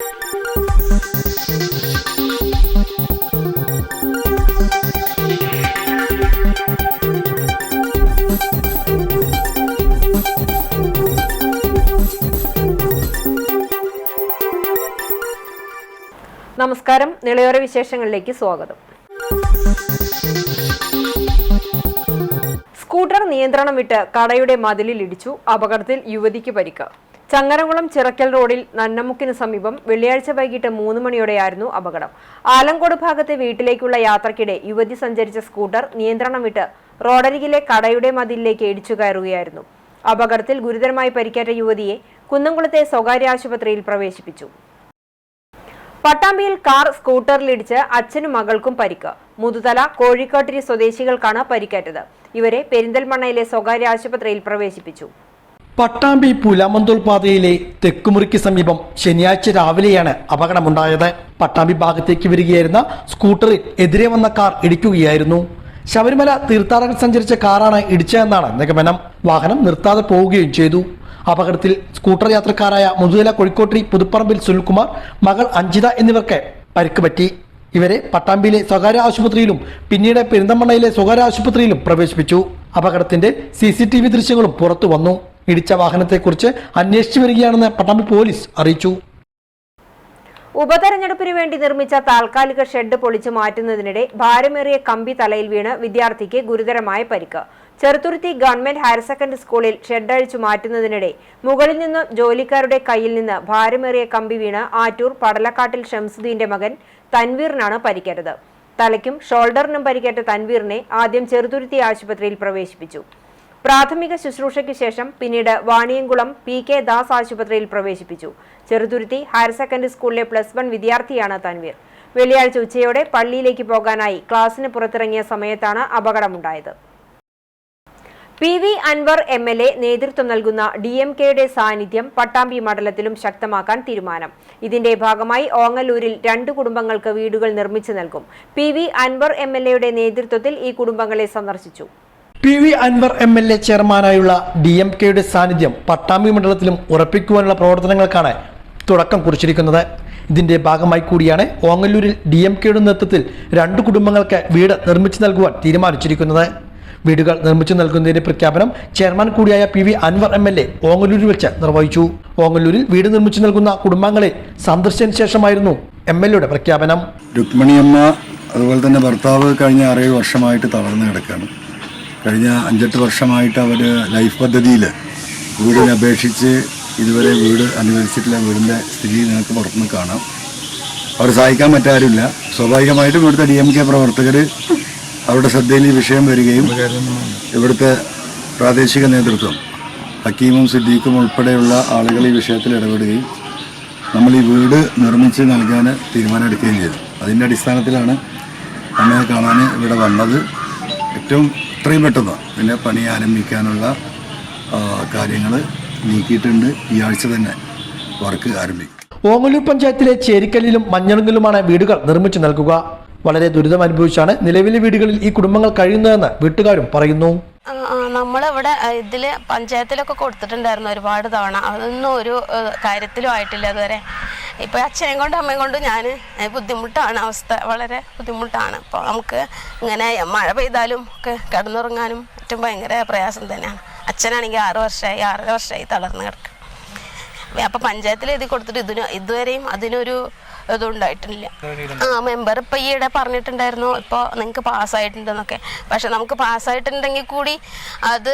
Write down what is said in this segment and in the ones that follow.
നമസ്കാരം, നിളയോര വിശേഷങ്ങളിലേക്ക് സ്വാഗതം. സ്കൂട്ടർ നിയന്ത്രണം വിട്ട് കടയുടെ മതിലിൽ ഇടിച്ചു. അപകടത്തിൽ യുവതിക്ക് പരിക്ക്. ചങ്ങരംകുളം ചിറക്കൽ റോഡിൽ നന്നമുക്കിന് സമീപം വെള്ളിയാഴ്ച വൈകിട്ട് 3 മണിയോടെയായിരുന്നു അപകടം. ആലങ്കോട് ഭാഗത്തെ വീട്ടിലേക്കുള്ള യാത്രക്കിടെ യുവതി സഞ്ചരിച്ച സ്കൂട്ടർ നിയന്ത്രണം വിട്ട് റോഡരികിലെ കടയുടെ മതിലിലേക്ക് ഇടിച്ചു കയറുകയായിരുന്നു. അപകടത്തിൽ ഗുരുതരമായി പരിക്കേറ്റ യുവതിയെ കുന്നംകുളത്തെ സ്വകാര്യ ആശുപത്രിയിൽ പ്രവേശിപ്പിച്ചു. പട്ടാമ്പിയിൽ കാർ സ്കൂട്ടറിലിടിച്ച് അച്ഛനും മകൾക്കും പരിക്ക്. മുതുതല കോഴിക്കോട്ടിരി സ്വദേശികൾക്കാണ് പരിക്കേറ്റത്. ഇവരെ പെരിന്തൽമണ്ണയിലെ സ്വകാര്യ ആശുപത്രിയിൽ പ്രവേശിപ്പിച്ചു. പട്ടാമ്പി പുലാമന്തോൾ പാതയിലെ തെക്കുമുറിക്ക് സമീപം ശനിയാഴ്ച രാവിലെയാണ് അപകടമുണ്ടായത്. പട്ടാമ്പി ഭാഗത്തേക്ക് വരികയായിരുന്ന സ്കൂട്ടറിൽ എതിരെ വന്ന കാർ ഇടിക്കുകയായിരുന്നു. ശബരിമല തീർത്ഥാടകർ സഞ്ചരിച്ച കാറാണ് ഇടിച്ചതെന്നാണ് നിഗമനം. വാഹനം നിർത്താതെ പോവുകയും ചെയ്തു. അപകടത്തിൽ സ്കൂട്ടർ യാത്രക്കാരായ മുതുതല കോഴിക്കോട്ടിരി പുതുപ്പറമ്പിൽ സുനിൽകുമാർ, മകൾ അഞ്ജിത എന്നിവർക്ക് പരിക്ക് പറ്റി. ഇവരെ പട്ടാമ്പിയിലെ സ്വകാര്യ ആശുപത്രിയിലും പിന്നീട് പെരിന്തൽമണ്ണയിലെ സ്വകാര്യ ആശുപത്രിയിലും പ്രവേശിപ്പിച്ചു. അപകടത്തിന്റെ CCTV ദൃശ്യങ്ങളും പുറത്തു വന്നു. ഇടിച്ച വാഹനത്തെക്കുറിച്ച് അന്വേഷിച്ചു വരികയാണെന്ന് പട്ടാമ്പി പോലീസ് അറിയിച്ചു. ഉപതെരഞ്ഞെടുപ്പിന് വേണ്ടി നിർമ്മിച്ച താൽക്കാലിക ഷെഡ് പൊളിച്ചു മാറ്റുന്നതിനിടെ ഭാരമേറിയ കമ്പി തലയിൽ വീണ് വിദ്യാർത്ഥിക്ക് ഗുരുതരമായ പരിക്ക്. ചെറുത്തുരുത്തി ഗവൺമെന്റ് ഹയർ സെക്കൻഡറി സ്കൂളിൽ ഷെഡ് അഴിച്ചു മാറ്റുന്നതിനിടെ മുകളിൽ നിന്ന് ജോലിക്കാരുടെ കയ്യിൽ നിന്ന് ഭാരമേറിയ കമ്പി വീണ് ആറ്റൂർ പടലക്കാട്ടിൽ ഷംസുദ്ദീന്റെ മകൻ തൻവീറിനാണ് പരിക്കേറ്റത്. തലയ്ക്കും ഷോൾഡറിനും പരിക്കേറ്റ തൻവീറിനെ ആദ്യം ചെറുതുരുത്തി ആശുപത്രിയിൽ പ്രവേശിപ്പിച്ചു. പ്രാഥമിക ശുശ്രൂഷയ്ക്ക് ശേഷം പിന്നീട് വാണിയംകുളം PK ദാസ് ആശുപത്രിയിൽ പ്രവേശിപ്പിച്ചു. ചെറുതുരുത്തി ഹയർ സെക്കൻഡറി സ്കൂളിലെ +1 വിദ്യാർത്ഥിയാണ് തൻവീർ. വെള്ളിയാഴ്ച ഉച്ചയോടെ പള്ളിയിലേക്ക് പോകാനായി ക്ലാസിന് പുറത്തിറങ്ങിയ സമയത്താണ് അപകടമുണ്ടായത്. PV അൻവർ MLA നേതൃത്വം നൽകുന്ന DMKയുടെ സാന്നിധ്യം പട്ടാമ്പി മണ്ഡലത്തിലും ശക്തമാക്കാൻ തീരുമാനം. ഇതിന്റെ ഭാഗമായി ഓങ്ങല്ലൂരിൽ 2 കുടുംബങ്ങൾക്ക് വീടുകൾ നിർമ്മിച്ചു നൽകും. PV അൻവർ MLAയുടെ നേതൃത്വത്തിൽ ഈ കുടുംബങ്ങളെ സന്ദർശിച്ചു. PV അൻവർ MLA ചെയർമാനായുള്ള DMKയുടെ സാന്നിധ്യം പട്ടാമ്പി മണ്ഡലത്തിലും ഉറപ്പിക്കുവാനുള്ള പ്രവർത്തനങ്ങൾക്കാണ് തുടക്കം കുറിച്ചിരിക്കുന്നത്. ഇതിന്റെ ഭാഗമായി കൂടിയാണ് ഓങ്ങല്ലൂരിൽ DMKയുടെ നേതൃത്വത്തിൽ 2 കുടുംബങ്ങൾക്ക് വീട് നിർമ്മിച്ചു നൽകുവാൻ തീരുമാനിച്ചിരിക്കുന്നത്. വീടുകൾ നിർമ്മിച്ചു നൽകുന്നതിന്റെ പ്രഖ്യാപനം ചെയർമാൻ കൂടിയായ PV അൻവർ MLA ഓങ്ങല്ലൂരിൽ വെച്ച് നിർവഹിച്ചു. ഓങ്ങല്ലൂരിൽ വീട് നിർമ്മിച്ചു നൽകുന്ന കുടുംബങ്ങളെ സന്ദർശിച്ചതിന് ശേഷമായിരുന്നു MLAയുടെ പ്രഖ്യാപനം. രുക്മിണിയമ്മ അതുപോലെ തന്നെ ഭർത്താവ് കഴിഞ്ഞ 6-7 വർഷമായിട്ട് തളർന്നു കിടക്കുകയാണ്. കഴിഞ്ഞ 5-8 വർഷമായിട്ട് അവർ ലൈഫ് പദ്ധതിയിൽ വീടിനെ അപേക്ഷിച്ച് ഇതുവരെ വീട് അനുവദിച്ചിട്ടില്ല. വീടിൻ്റെ സ്ഥിതി നിങ്ങൾക്ക് പുറത്തുനിന്ന് കാണാം. അവർ സഹായിക്കാൻ പറ്റാറില്ല. സ്വാഭാവികമായിട്ടും ഇവിടുത്തെ DMK പ്രവർത്തകർ അവരുടെ ശ്രദ്ധയിൽ ഈ വിഷയം വരികയും ഇവിടുത്തെ പ്രാദേശിക നേതൃത്വം ഹക്കീമും സിദ്ദീഖും ഉൾപ്പെടെയുള്ള ആളുകൾ ഈ വിഷയത്തിൽ ഇടപെടുകയും നമ്മൾ ഈ വീട് നിർമ്മിച്ച് നൽകാൻ തീരുമാനമെടുക്കുകയും ചെയ്തു. അതിൻ്റെ അടിസ്ഥാനത്തിലാണ് അമ്മയെ കാണാൻ ഇവിടെ വന്നത്. ഏറ്റവും ഇത്രയും പെട്ടെന്ന് ഇതിൻ്റെ പണി ആരംഭിക്കാനുള്ള കാര്യങ്ങൾ നീക്കിയിട്ടുണ്ട്. ഈ ആഴ്ച തന്നെ വർക്ക് ആരംഭിക്കും. ഓങ്ങല്ലൂർ പഞ്ചായത്തിലെ ചേരിക്കല്ലിലും മഞ്ഞളുങ്കലുമാണ് വീടുകൾ നിർമ്മിച്ചു നൽകുക. വളരെ ദുരിതം അനുഭവിച്ചാണ് നിലവിലെ വീടുകളിൽ ഈ കുടുംബങ്ങൾ കഴിയുന്നതെന്ന് വീട്ടുകാരും പറയുന്നു. നമ്മളിവിടെ ഇതില് പഞ്ചായത്തിലൊക്കെ കൊടുത്തിട്ടുണ്ടായിരുന്നു ഒരുപാട് തവണ. അതൊന്നും ഒരു കാര്യത്തിലും ആയിട്ടില്ല ഇതുവരെ. ഇപ്പൊ അച്ഛനെയും കൊണ്ട് അമ്മയും കൊണ്ട് ഞാൻ ബുദ്ധിമുട്ടാണ്. അവസ്ഥ വളരെ ബുദ്ധിമുട്ടാണ്. ഇപ്പോൾ നമുക്ക് ഇങ്ങനെ മഴ പെയ്താലും ഒക്കെ കിടന്നുറങ്ങാനും മറ്റും ഭയങ്കര പ്രയാസം തന്നെയാണ്. അച്ഛനാണെങ്കിൽ 6 വർഷമായി തളർന്ന് കിടക്കും. അപ്പം പഞ്ചായത്തിൽ എഴുതി കൊടുത്തിട്ട് ഇതുവരെയും അതിനൊരു ഇതുണ്ടായിട്ടില്ല. മെമ്പർ ഇപ്പം ഈയിടെ പറഞ്ഞിട്ടുണ്ടായിരുന്നു ഇപ്പോൾ നിങ്ങൾക്ക് പാസ്സായിട്ടുണ്ടെന്നൊക്കെ. പക്ഷെ നമുക്ക് പാസ്സായിട്ടുണ്ടെങ്കിൽ കൂടി അത്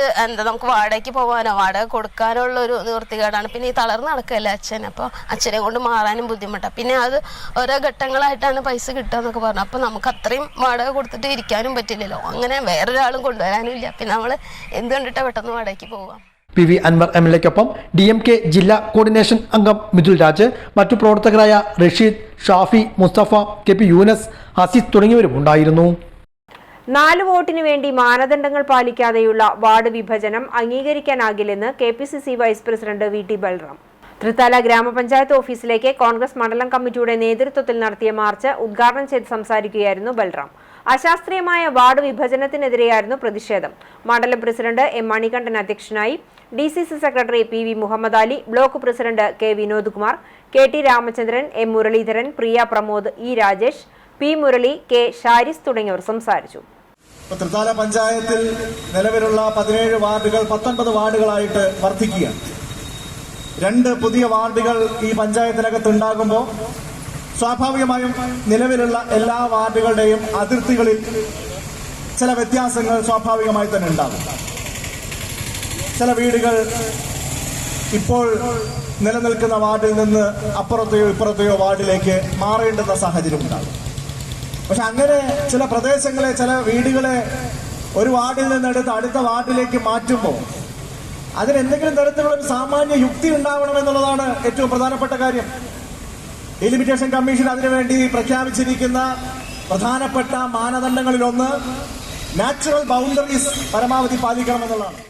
നമുക്ക് വാടകയ്ക്ക് പോകാനോ വാടക കൊടുക്കാനോ ഉള്ളൊരു നിവൃത്തികേടാണ്. പിന്നെ ഈ തളർന്ന് നടക്കുകയല്ലേ അച്ഛൻ. അപ്പോൾ അച്ഛനെ കൊണ്ട് മാറാനും ബുദ്ധിമുട്ടാണ്. പിന്നെ അത് ഓരോ ഘട്ടങ്ങളായിട്ടാണ് പൈസ കിട്ടുക എന്നൊക്കെ പറഞ്ഞു. അപ്പോൾ നമുക്ക് അത്രയും വാടക കൊടുത്തിട്ട് ഇരിക്കാനും പറ്റില്ലല്ലോ. അങ്ങനെ വേറൊരാളും കൊണ്ടുവരാനും ഇല്ല. പിന്നെ നമ്മൾ എന്തുകൊണ്ടിട്ടാണ് പെട്ടെന്ന് വാടകയ്ക്ക് പോകാം. PV അൻവർ MLAക്കൊപ്പം DMK ജില്ലാ കോർഡിനേഷൻ അംഗം മിഥുൽ രാജ്, മറ്റു പ്രവർത്തകരായ റഷീദ്, ഷാഫി, മുസ്തഫ, KP യൂനസ്, അസീസ് തുടങ്ങിയവരും ഉണ്ടായിരുന്നു. 4 വോട്ടിന് വേണ്ടി മാനദണ്ഡങ്ങൾ പാലിക്കാതെയുള്ള വാർഡ് വിഭജനം അംഗീകരിക്കാനാകില്ലെന്ന് KPCC vice president VT Balram. Thrithala ഗ്രാമപഞ്ചായത്ത് ഓഫീസിലേക്ക് കോൺഗ്രസ് മണ്ഡലം കമ്മിറ്റിയുടെ നേതൃത്വത്തിൽ നടത്തിയ മാർച്ച് ഉദ്ഘാടനം ചെയ്ത് സംസാരിക്കുകയായിരുന്നു ബൽറാം. അശാസ്ത്രീയമായ വാർഡ് വിഭജനത്തിനെതിരെയായിരുന്നു പ്രതിഷേധം. മണ്ഡലം പ്രസിഡന്റ് എം മണികണ്ഠൻ അധ്യക്ഷനായി. DCC secretary PV Muhammad Ali, block president K Vinod Kumar, KT Ramachandran, M Muraleedharan, Priya Pramod, E Rajesh, P Murali, K Sharis തുടങ്ങിയവർ സംസാരിച്ചു. തൃത്താല പഞ്ചായത്തിൽ നിലവിലുള്ള 17 വാർഡുകൾ 19 വാർഡുകളായിട്ട് വർദ്ധിക്കുകയാണ്. 2 പുതിയ വാർഡുകൾ ഈ പഞ്ചായത്തിനകത്ത് ഉണ്ടാകുമ്പോൾ സ്വാഭാവികമായും നിലവിലുള്ള എല്ലാ വാർഡുകളുടെയും അതിർത്തികളിൽ ചില വ്യത്യാസങ്ങൾ സ്വാഭാവികമായി തന്നെ ഉണ്ടാകും. ചില വീടുകൾ ഇപ്പോൾ നിലനിൽക്കുന്ന വാർഡിൽ നിന്ന് അപ്പുറത്തെയോ ഇപ്പുറത്തെയോ വാർഡിലേക്ക് മാറേണ്ടുന്ന സാഹചര്യം ഉണ്ടാകും. പക്ഷെ അങ്ങനെ ചില പ്രദേശങ്ങളെ, ചില വീടുകളെ ഒരു വാർഡിൽ നിന്നെടുത്ത് അടുത്ത വാർഡിലേക്ക് മാറ്റുമ്പോൾ അതിനെന്തെങ്കിലും തരത്തിലുള്ള ഒരു സാമാന്യ യുക്തി ഉണ്ടാവണമെന്നുള്ളതാണ് ഏറ്റവും പ്രധാനപ്പെട്ട കാര്യം. ഡെലിമിറ്റേഷൻ കമ്മീഷൻ അതിനുവേണ്ടി പ്രഖ്യാപിച്ചിരിക്കുന്ന പ്രധാനപ്പെട്ട മാനദണ്ഡങ്ങളിലൊന്ന് നാച്ചുറൽ ബൗണ്ടറീസ് പരമാവധി പാലിക്കണമെന്നുള്ളതാണ്.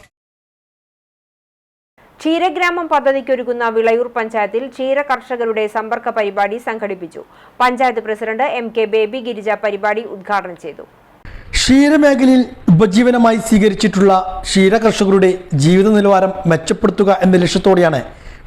ക്ഷീരഗ്രാമം പദ്ധതിക്കൊരുക്കുന്ന വിളയൂർ പഞ്ചായത്തിൽ ക്ഷീര കർഷകരുടെ സമ്പർക്ക പരിപാടി സംഘടിപ്പിച്ചു. Panchayat president MK baby Girija പരിപാടി ഉദ്ഘാടനം ചെയ്തു. ക്ഷീരമേഖലയിൽ ഉപജീവനമായി സ്വീകരിച്ചിട്ടുള്ള ക്ഷീര കർഷകരുടെ ജീവിത നിലവാരം മെച്ചപ്പെടുത്തുക എന്ന ലക്ഷ്യത്തോടെയാണ്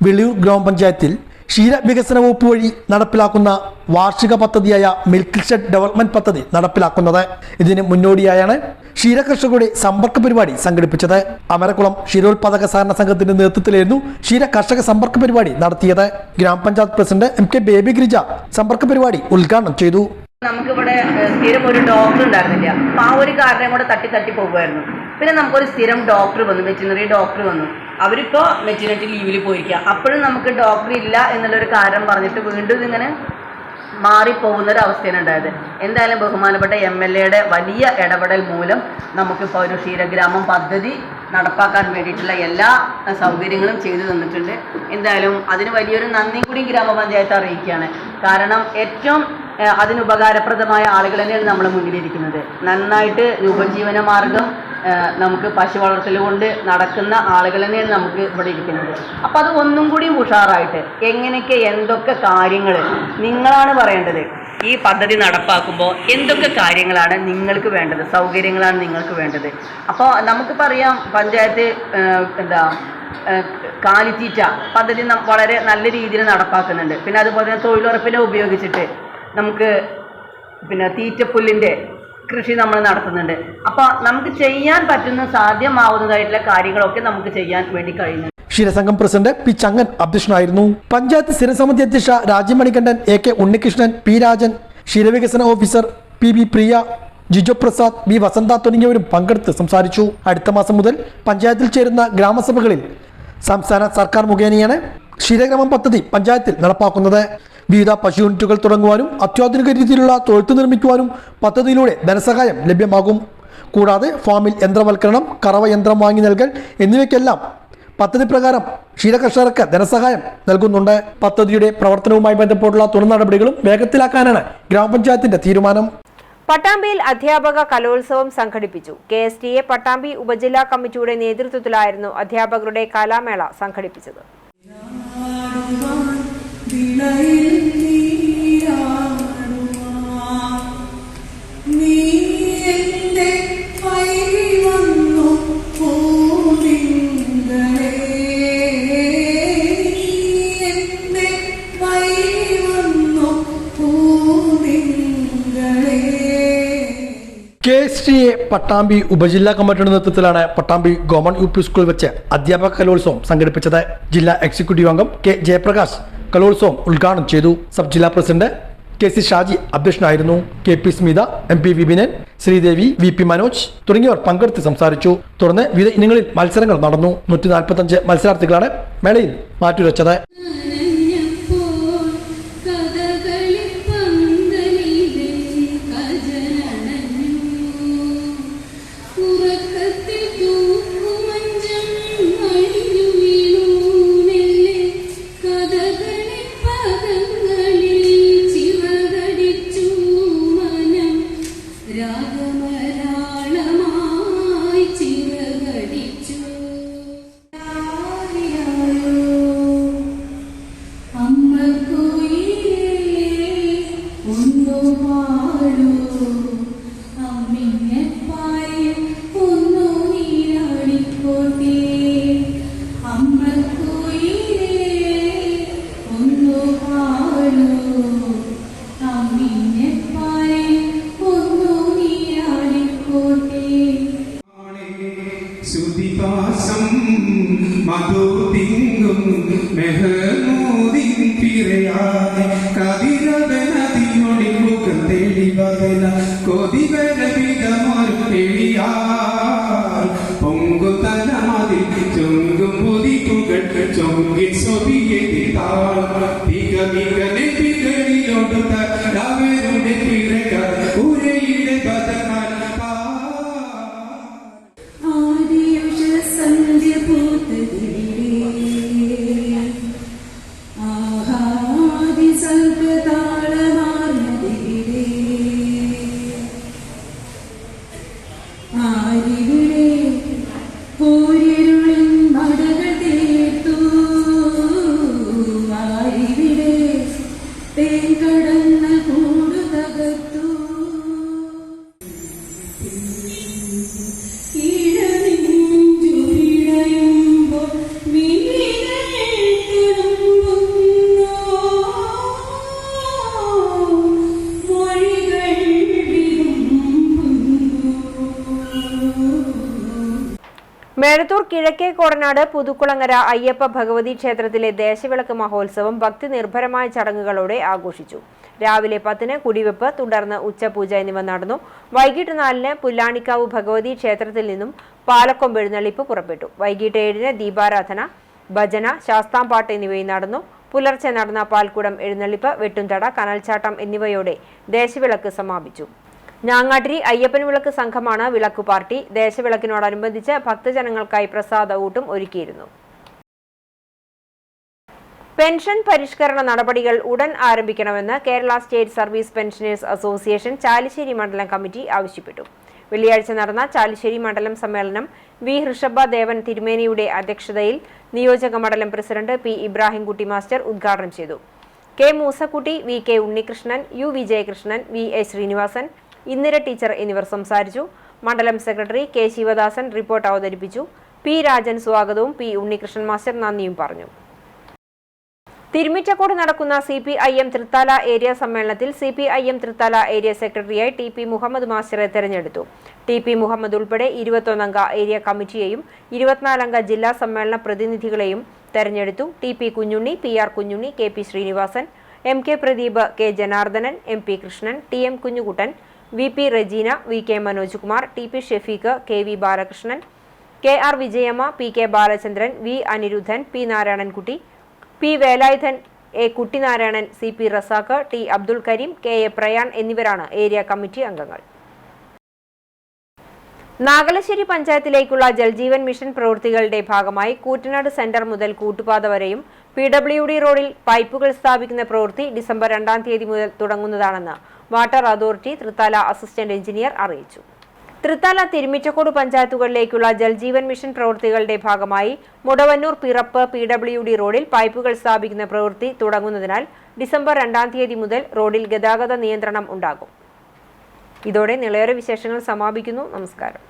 വിളയൂർ ഗ്രാമപഞ്ചായത്തിൽ ക്ഷീര വികസന വകുപ്പ് വഴി നടപ്പിലാക്കുന്ന വാർഷിക പദ്ധതിയായ മിൽക്ക് ഷെഡ് ഡെവലപ്മെന്റ് പദ്ധതി നടപ്പിലാക്കുന്നത്. ഇതിന് മുന്നോടിയായാണ് ക്ഷീര കർഷകരുടെ സമ്പർക്ക പരിപാടി സംഘടിപ്പിച്ചത്. അമരക്കുളം ക്ഷീരോത്പാദക സഹകരണ സംഘത്തിന്റെ നേതൃത്വത്തിലായിരുന്നു ക്ഷീര കർഷക സമ്പർക്ക പരിപാടി നടത്തിയത്. ഗ്രാമപഞ്ചായത്ത് പ്രസിഡന്റ് MK ബേബി ഗിരിജ സമ്പർക്ക പരിപാടി ഉദ്ഘാടനം ചെയ്തു. നമുക്കിവിടെ സ്ഥിരം ഒരു ഡോക്ടർ ഉണ്ടായിരുന്നില്ല. അപ്പോൾ ആ ഒരു കാരണം കൂടെ തട്ടി പോകുമായിരുന്നു. പിന്നെ നമുക്കൊരു സ്ഥിരം ഡോക്ടർ വന്നു, വെറ്റിനറി ഡോക്ടർ വന്നു. അവരിപ്പോൾ മെറ്റേണിറ്റി ലീവിൽ പോയിരിക്കുക. അപ്പോഴും നമുക്ക് ഡോക്ടർ ഇല്ല എന്നുള്ളൊരു കാരണം പറഞ്ഞിട്ട് വീണ്ടും ഇതിങ്ങനെ മാറിപ്പോകുന്നൊരവസ്ഥയാണ് ഉണ്ടായത്. എന്തായാലും ബഹുമാനപ്പെട്ട MLAയുടെ വലിയ ഇടപെടൽ മൂലം നമുക്കിപ്പോൾ ഒരു ക്ഷീരഗ്രാമം പദ്ധതി നടപ്പാക്കാൻ വേണ്ടിയിട്ടുള്ള എല്ലാ സൗകര്യങ്ങളും ചെയ്തു തന്നിട്ടുണ്ട്. എന്തായാലും അതിന് വലിയൊരു നന്ദി കൂടി ഗ്രാമപഞ്ചായത്ത് അറിയിക്കുകയാണ്. കാരണം ഏറ്റവും അതിനുപകാരപ്രദമായ ആളുകൾ തന്നെയാണ് നമ്മുടെ മുന്നിലിരിക്കുന്നത്. നന്നായിട്ട് ഉപജീവന മാർഗം നമുക്ക് പശു വളർത്തൽ കൊണ്ട് നടക്കുന്ന ആളുകൾ തന്നെയാണ് നമുക്ക് ഇവിടെ ഇരിക്കുന്നത്. അപ്പോൾ അത് ഒന്നും കൂടി ഉഷാറായിട്ട് എങ്ങനെയൊക്കെ എന്തൊക്കെ കാര്യങ്ങൾ നിങ്ങളാണ് പറയേണ്ടത്. ഈ പദ്ധതി നടപ്പാക്കുമ്പോൾ എന്തൊക്കെ കാര്യങ്ങളാണ് നിങ്ങൾക്ക് വേണ്ടത്, സൗകര്യങ്ങളാണ് നിങ്ങൾക്ക് വേണ്ടത്. അപ്പോൾ നമുക്കിപ്പോൾ അറിയാം, പഞ്ചായത്ത് കാലിത്തീറ്റ പദ്ധതി വളരെ നല്ല രീതിയിൽ നടപ്പാക്കുന്നുണ്ട്. പിന്നെ അതുപോലെ തന്നെ തൊഴിലുറപ്പിനെ ഉപയോഗിച്ചിട്ട് നമുക്ക് തീറ്റപ്പുല്ലിൻ്റെ കൃഷി നമ്മൾ നടത്തുന്നുണ്ട്. അപ്പോൾ നമുക്ക് ചെയ്യാൻ പറ്റുന്ന സാധ്യമാവുന്നതായിട്ടുള്ള കാര്യങ്ങളൊക്കെ നമുക്ക് ചെയ്യാൻ വേണ്ടി കഴിയുന്നു. ക്ഷീരസംഘം പ്രസിഡന്റ് P ചങ്ങൻ അധ്യക്ഷനായിരുന്നു. പഞ്ചായത്ത് സ്ഥിരസമിതി അധ്യക്ഷ രാജ്യമണികണ്ഠൻ, AK ഉണ്ണികൃഷ്ണൻ, P രാജൻ, ക്ഷീരവികസന officer PB Priya, Jijo Prasad, B Vasantha തുടങ്ങിയവരും പങ്കെടുത്ത് സംസാരിച്ചു. അടുത്ത മാസം മുതൽ പഞ്ചായത്തിൽ ചേരുന്ന ഗ്രാമസഭകളിൽ സംസ്ഥാന സർക്കാർ മുഖേനയാണ് ക്ഷീരഗ്രാമം പദ്ധതി പഞ്ചായത്തിൽ നടപ്പാക്കുന്നത്. വിവിധ പശു യൂണിറ്റുകൾ തുടങ്ങുവാനും അത്യാധുനിക രീതിയിലുള്ള തൊഴുത്ത് നിർമ്മിക്കുവാനും പദ്ധതിയിലൂടെ ധനസഹായം ലഭ്യമാകും. കൂടാതെ ഫാമിൽ യന്ത്രവൽക്കരണം, കറവ യന്ത്രം വാങ്ങി നൽകൽ എന്നിവയ്ക്കെല്ലാം പദ്ധതി പ്രകാരം ക്ഷീരകർഷകർക്ക് ധനസഹായം നൽകുന്നുണ്ട്. പദ്ധതിയുടെ പ്രവർത്തനവുമായി ബന്ധപ്പെട്ടുള്ള തുടർ നടപടികളും വേഗത്തിലാക്കാനാണ് ഗ്രാമപഞ്ചായത്തിന്റെ തീരുമാനം. പട്ടാമ്പിയിൽ അധ്യാപക കലോത്സവം സംഘടിപ്പിച്ചു. KSTA പട്ടാമ്പി ഉപജില്ലാ കമ്മിറ്റിയുടെ നേതൃത്വത്തിലായിരുന്നു അധ്യാപകരുടെ കലാമേള സംഘടിപ്പിച്ചത്. KSTA പട്ടാമ്പി ഉപജില്ലാ കമ്മിറ്റിയുടെ നേതൃത്വത്തിലാണ് പട്ടാമ്പി ഗവൺമെന്റ് UP സ്കൂൾ വെച്ച് അധ്യാപക കലോത്സവം സംഘടിപ്പിച്ചത്. ജില്ലാ എക്സിക്യൂട്ടീവ് അംഗം K ജയപ്രകാശ് കലോത്സവം ഉദ്ഘാടനം ചെയ്തു. സബ് ജില്ലാ പ്രസിഡന്റ് KC ഷാജി അധ്യക്ഷനായിരുന്നു. KP Smitha, MP Vipinan, Sridevi, VP Manoj തുടങ്ങിയവർ പങ്കെടുത്ത് സംസാരിച്ചു. തുടർന്ന് വിവിധ ഇനങ്ങളിൽ മത്സരങ്ങൾ നടന്നു. 145 മത്സരാർത്ഥികളാണ് മേളയിൽ മാറ്റുരച്ചത്. വകന കൊതിവര വിധമൊരു തെളിയാർ പൊങ്കുതന മതി ചൊങ്കും പൊതിപ്പുകൾ ചൊങ്കിൽ സ്വഭിയെതിർത്താൾ മിക മികനെ പികളിലൊടുത്ത അവരുടെ പിറക ഉരയുടെ ബദനാൽ ആദിയുഷ സന്ധ്യ പൂത്തതിലേ ആഹാദി സർഗതാളമാർന്നതിലേ ആരിവിടെ പോരിരുളിൻ മടകൾ തീർത്തു ആരിവിടെ തേൻ കടന്ന കൂടു തകർത്തു മേഴത്തൂർ കിഴക്കേ കോടനാട് പുതുക്കുളങ്ങര അയ്യപ്പ ഭഗവതി ക്ഷേത്രത്തിലെ ദേശവിളക്ക് മഹോത്സവം ഭക്തി നിർഭരമായ ചടങ്ങുകളോടെ ആഘോഷിച്ചു. രാവിലെ 10-ന് കുടിവെപ്പ്, തുടർന്ന് ഉച്ചപൂജ എന്നിവ നടന്നു. വൈകിട്ട് 4-ന് പുല്ലാണിക്കാവ് ഭഗവതി ക്ഷേത്രത്തിൽ നിന്നും പാലക്കൊമ്പ് എഴുന്നള്ളിപ്പ് പുറപ്പെട്ടു. വൈകിട്ട് 7-ന് ദീപാരാധന, ഭജന, ശാസ്താംപാട്ട് എന്നിവയും നടന്നു. പുലർച്ചെ നടന്ന പാൽക്കുടം എഴുന്നള്ളിപ്പ്, വെട്ടുംതട, കനൽച്ചാട്ടം എന്നിവയോടെ ദേശവിളക്ക് സമാപിച്ചു. ഞാങ്ങാട്ടിരി അയ്യപ്പൻ വിളക്ക് സംഘമാണ് വിളക്കു പാർട്ടി. ദേശവിളക്കിനോടനുബന്ധിച്ച് ഭക്തജനങ്ങൾക്കായി പ്രസാദ ഊട്ടും ഒരുക്കിയിരുന്നു. പെൻഷൻ പരിഷ്കരണ നടപടികൾ ഉടൻ ആരംഭിക്കണമെന്ന് Kerala state service pensioners association Chalissery മണ്ഡലം കമ്മിറ്റി ആവശ്യപ്പെട്ടു. വെള്ളിയാഴ്ച നടന്ന ചാലിശ്ശേരി മണ്ഡലം സമ്മേളനം വി ഹൃഷഭ ദേവൻ തിരുമേനിയുടെ അധ്യക്ഷതയിൽ നിയോജക മണ്ഡലം പ്രസിഡന്റ് പി ഇബ്രാഹിംകുട്ടി മാസ്റ്റർ ഉദ്ഘാടനം ചെയ്തു. K Moosakutty, V K Unnikrishnan, U Vijayakrishnan, V A Sreenivasan, Indira teacher എന്നിവർ സംസാരിച്ചു. മണ്ഡലം സെക്രട്ടറി കെ ശിവദാസൻ റിപ്പോർട്ട് അവതരിപ്പിച്ചു. പി രാജൻ സ്വാഗതവും പി ഉണ്ണികൃഷ്ണൻ മാസ്റ്റർ നന്ദിയും പറഞ്ഞു. തിരുമിറ്റക്കോട് നടക്കുന്ന CPIM തൃത്താല ഏരിയ സമ്മേളനത്തിൽ CPIM തൃത്താല ഏരിയ സെക്രട്ടറിയായി TP മുഹമ്മദ് മാസ്റ്ററെ തെരഞ്ഞെടുത്തു. TP മുഹമ്മദ് ഉൾപ്പെടെ 21-അംഗ ഏരിയ കമ്മിറ്റിയെയും 24-അംഗ ജില്ലാ സമ്മേളന പ്രതിനിധികളെയും തെരഞ്ഞെടുത്തു. TP Kunjunni, PR Kunjunni, KP Sreenivasan, MK Pradeep, K Janardhanan, MP Krishnan, TM Kunjukuttan, VP Regina, VK Manoj Kumar, TP Shefeeq, KV Balakrishnan, KR Vijayamma, PK Balachandran, V Anirudhan, P Narayanankutty, P Velayudhan, A Kuttinarayanan, CP Razak, T Abdul Kareem, KA Prayan എന്നിവരാണ് ഏരിയ കമ്മിറ്റി അംഗങ്ങൾ. നാഗലശ്ശേരി പഞ്ചായത്തിലേക്കുള്ള ജൽജീവൻ മിഷൻ പ്രവൃത്തികളുടെ ഭാഗമായി കൂറ്റനാട് സെന്റർ മുതൽ കൂട്ടുപാത വരെയും PWD റോഡിൽ പൈപ്പുകൾ സ്ഥാപിക്കുന്ന പ്രവൃത്തി ഡിസംബർ 2-ാം തീയതി മുതൽ തുടങ്ങുന്നതാണെന്ന് water authority Thrithala assistant engineer അറിയിച്ചു. തൃത്താല തിരുമിറ്റക്കോട് പഞ്ചായത്തുകളിലേക്കുള്ള ജൽജീവൻ മിഷൻ പ്രവൃത്തികളുടെ ഭാഗമായി മുടവന്നൂർ പിറപ്പ് PWD റോഡിൽ പൈപ്പുകൾ സ്ഥാപിക്കുന്ന പ്രവൃത്തി തുടങ്ങുന്നതിനാൽ ഡിസംബർ 2-ാം തീയതി മുതൽ റോഡിൽ ഗതാഗത നിയന്ത്രണം ഉണ്ടാകും. ഇതോടെ നിളയോര വിശേഷങ്ങൾ സമാപിക്കുന്നു. നമസ്കാരം.